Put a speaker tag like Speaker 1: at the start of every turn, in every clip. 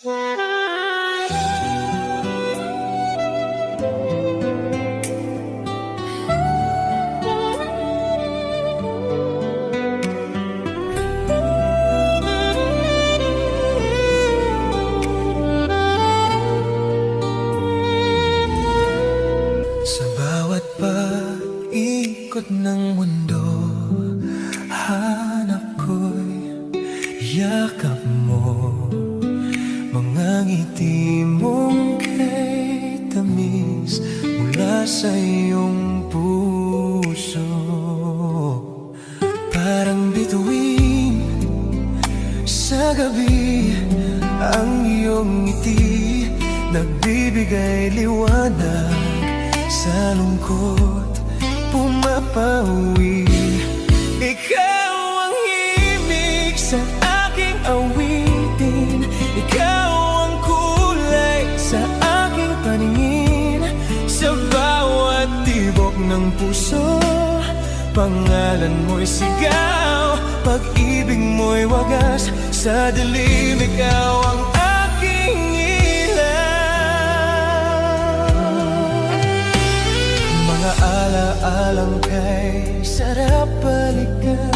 Speaker 1: Sa bawat pag-ikot ng mundo, hanap ko'y yakap mo. Mga ngiti mong kay tamis mula sa iyong puso. Parang bituin sa gabi, ang iyong ngiti nagbibigay liwanag. Sa lungkot pumapawi, ikaw ang himig sa aking awitin. Ikaw ang kulay sa aking paningin. Sa bawat tibok ng puso, pangalan mo'y sigaw. Pag-ibig mo'y wagas, sa dilim ikaw ang aking mga ala-alang kay sarap balikan.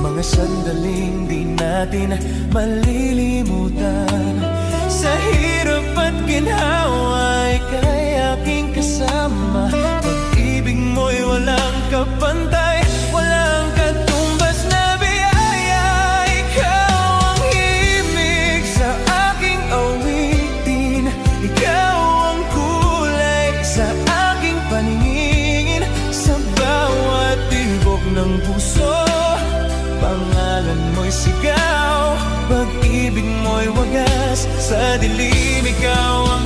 Speaker 1: Mga sandaling di natin malilimutan. Sa hirap at ginhawa, ika'y aking kasama. Pag-ibig mo'y walang kapantay, walang katumbas na biyaya. Ikaw ang himig sa aking awitin. Ikaw ang kulay sa aking paningin. Sa bawat tibok ng puso, pangalan mo'y sigaw. Pag-ibig mo'y wagas, sa dilim ikaw ang